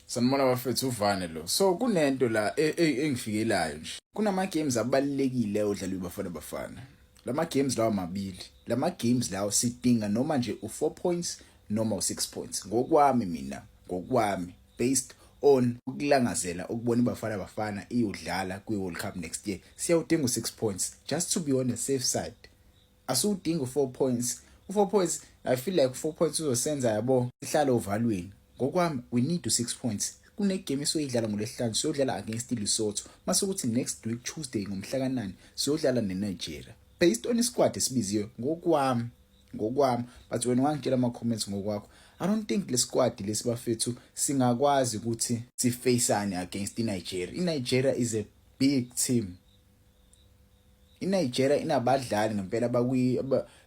Sanibona bafethu uvane lo. So kunento la engifikelayo nje. Kunama games abalekile odlalwa bafana bafana. Lama games lawa mabili. Lama games lawo sidinga noma nje u4 points noma u6 points. Ngokwami mina, ngokwami based on ukulangazela ukubona ibafana bafana iyodlala kwi-World Cup next year. Siyawudinga u6 points just to be on the safe side. Asudinga u4 points. U4 points I feel like 4 points uzosenza yabo sihlala ovalweni. Ngokwami we need to 6 points. Kune game esoyidlala ngolesihlanu siyodlala against Lesotho. Mase kuthi next week Tuesday ngomhla ka9 siyodlala neNigeria. Based on isquad esibiziwe ngokwami but wena wangitshela ama comments ngokwakho. I don't think le squad lesi bafethu singakwazi ukuthi sifaceane against iNigeria. iNigeria is a big team. iNigeria inabadlali ngempela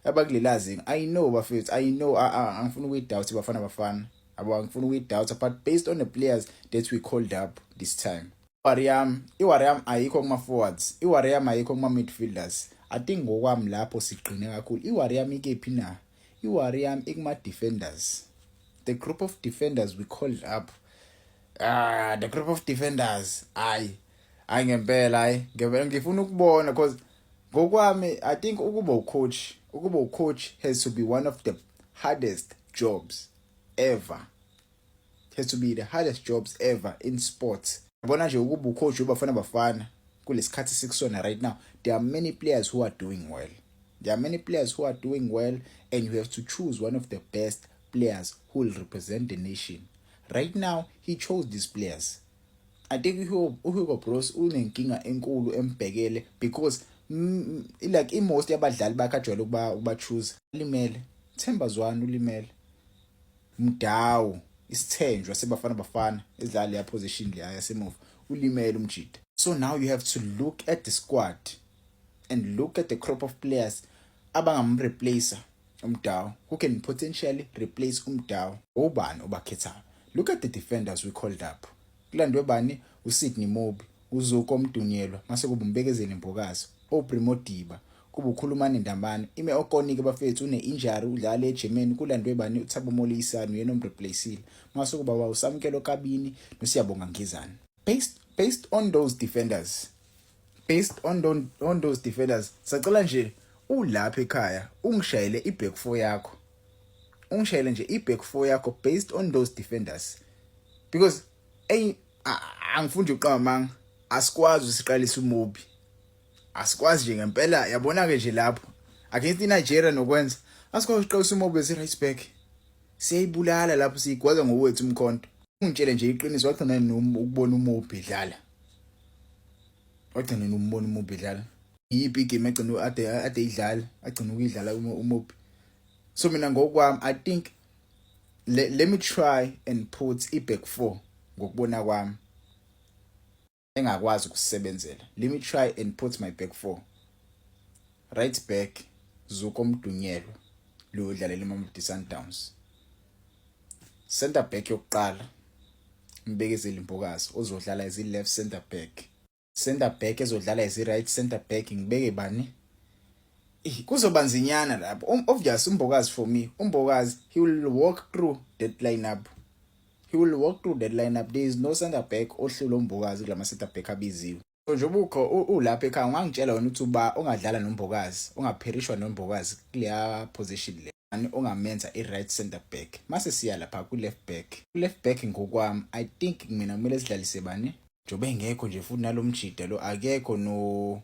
abakulelazi. I know bafethu, I know angifuni ukuyidoubt bafana. Angifuni ukuyidoubt but based on the players that we called up this time. iWarrior ayikho kuma forwards. iWarrior ayikho kuma midfielders. I think ngokwami lapho siqine kakhulu. iWarrior ikephi na? iWarrior ikuma defenders. The group of defenders we called up. The group of defenders. Ngempela ngifuna ukubona because ngokwami I think ukuba ucoach has to be one of the hardest jobs ever. Has to be the hardest jobs ever in sports. Yabona nje ukuba ucoach ubafana bafana kulesikhathi sikusona right now. There are many players who are doing well. And you have to choose one of the best players who will represent the nation. Right now he chose these players. I think Hugo Bros unenkinga enkulu embhekele because like most yabadlali bakajwayele ukuba choose. Limele Themba Zwane ulimele. Mdawu isithenjwa sebafana bafana edlala ya position le yasemuva ulimele umjida. So now you have to look at the squad and look at the crop of players abangamreplacer Mdawu, who can potentially replace Mdawu. Obani obakhethayo. Look at the defenders we called up. Kulandwe bani uSydney Mobi, uZuko Mdunyelwa, mase kuba Mbekezeli Mbokazi, oPrimo Diba, kuba uKhulumani Ndambane, ime okonike bafethu une-injury udlala eGermany. Kulandwe bani uThabo Molisane uyena omreplaceile. Mase kuba uSamkelo Kabini noSiyabonga Ngizane. Based on those defenders. Sacela nje ulapha ekhaya ungishayele iback four yakho. Ungishayele nje iback four yakho based on those defenders. Because angifuni uqamanga asikwazi usiqalisa uMobi. Asikwazi nje ngempela yabona ke nje lapho against iNigeria nokwenza asikwazi uqalisa uMobi esi right back. Siyayibulala lapho sigwaza ngowethu umkhonto. Ungitshele nje iqiniso wagcina ukubona uMobi edlala. Wagcina umbona uMobi edlala. Yipi game agcina ade idlala, agcina ukuyidlala uMobi. So mina ngokwami I think let me try and put iback four ngokubona kwami engakwazi ukusebenzela. Let me try and put my back four. Right back Zuko Mdunyelwa lo udlalela iMamelodi Sundowns. Center back yokuqala Mbekezeli Mbokazi ozodlala as left center back. Center back ezodlala as right center back ngibeke bani? Kuzobanzinyana lapho. Obvious Mbokazi for me. Mbokazi he will walk through that lineup. There is no center back ohlelo Mbokazi kulama center back abiziwe. So njengoba ukho ulapha ekhaya ungangitshela wena ukuthi uba ongadlala noMbokazi, ongapherishwa noMbokazi kuleya position le. Ongamenza i-right center back. Mase siya lapha ku-left back. Ku-left back ngokwami I think mina kumele sidlalise bani? Njobe ngekho nje futhi nalomjida lo akekho no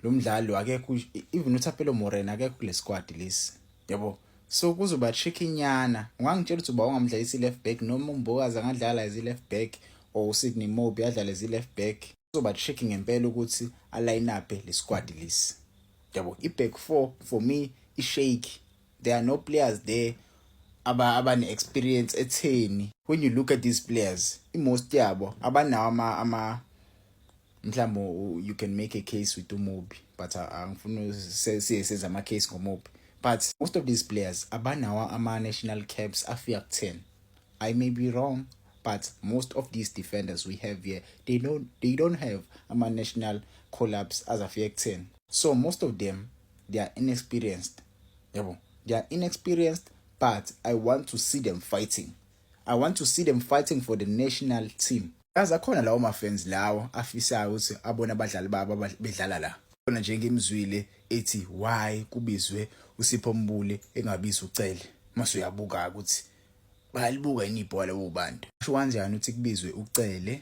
lomdlalo akekho even uThapelo Morena akekho kule squad lesi. Yabo. So kuzoba tricky nyana. Ungangitshela ukuthi uba ungamdlalisa i-left back noma uMbokazi angadlala as i-left back or uSydney Mobi adlala as i-left back. Kuzoba tricky ngempela ukuthi align up le squad lesi. Yabo. I-back four for me is shaky. There are no players there abane experience etheni. When you look at these players, most yabo abanawo mhlawumbe you can make a case with uMobi, but angifuni senza ama case ngoMobi. But most of these players abanawo ama-national caps afika ku10. I may be wrong, but most of these defenders we have here, they don't have ama-national call-ups as afika ku10. So most of them, they are inexperienced. Yabo. They are inexperienced, but I want to see them fighting. I want to see them fighting for the national team. Yazi akhona lawo ma-fans lawo afisayo ukuthi abone abadlali babo bedlala la. Khona nje ngimzwile ethi why kubizwe uSipho Mbule engabizi uCele. Mase uyabuka ukuthi bayalibuka yini ibhola wobantu. Kusho kanjani ukuthi kubizwe uCele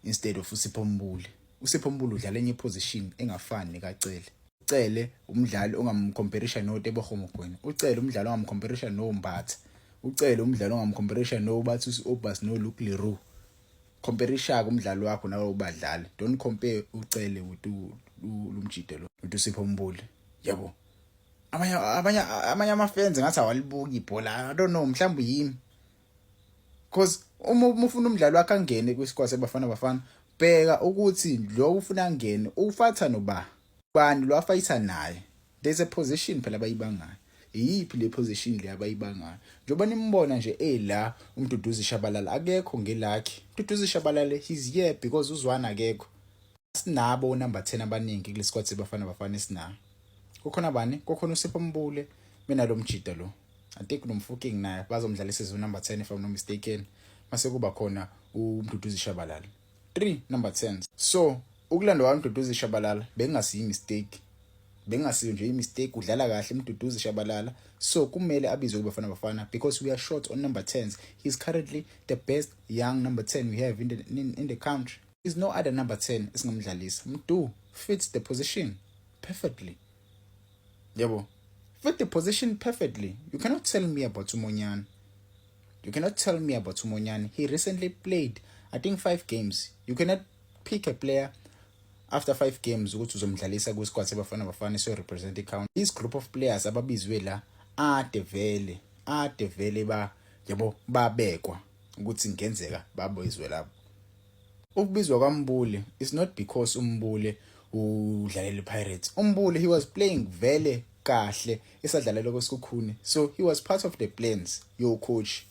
instead of uSipho Mbule. uSipho Mbule udlala enye position engafani nekaCele. uCele umdlali ongamcomparison noTebogo Mokoena. uCele umdlali ongamcomparison noMbatha. uCele umdlali ongamcomparison noBathus Obas noLuke Leroux. Compare ishaka umdlalo wakho nawo ubadlali. Don't compare uCele with lumjide lo. With uSipho Mbule. Yabo. Abanye ama-fans ngathi awalibuki ibhola. I don't know mhlawumbe yimi. Because uma ufuna umdlalo wakhe angene kwiSquad seBafana bheka ukuthi lo ufuna angene ufatha noba. Bani lo afayitha naye. There's a position phela abayibangayo. Iyiphi le position le abayibangayo? Njoba nimbona nje la uMduduzi Shabalala akekho ngelakhe. uMduduzi Shabalala he's here because uzwana akekho. Sinabo number 10 abaningi kule squad seBafana esinayo. Kukhona bani? Kukhona uSipho Mbule, mina lo mjida lo. I think nomfuking naye bazomdlalisa zo number 10 if I'm not mistaken. Mase kuba khona uMduduzi Shabalala. 3 number 10s. So ukulanda kwaMduduzi Shabalala bengasiyi mistake. Bengasiyo nje imistake udlala kahle uMduduzi Shabalala. So kumele abizwe kuBafana because we are short on number 10s. He's currently the best young number 10 we have in the country. There's no other number 10 esingamdlalisa. Mdu fits the position perfectly. Yabo. Fit the position perfectly. You cannot tell me about Tumonyane. He recently played, I think 5 games. You cannot pick a player after 5 games ukuthi uzomdlalisa kuSquad seBafana so represent account. This group of players ababizwe la ade vele babekwa ukuthi ngenzeka baboyizwe lapho. Ukubizwa kwaMbule is not because uMbule udlalela iPirates. uMbule he was playing vele kahle esadlalela kweSkukhune. So he was part of the plans yo coach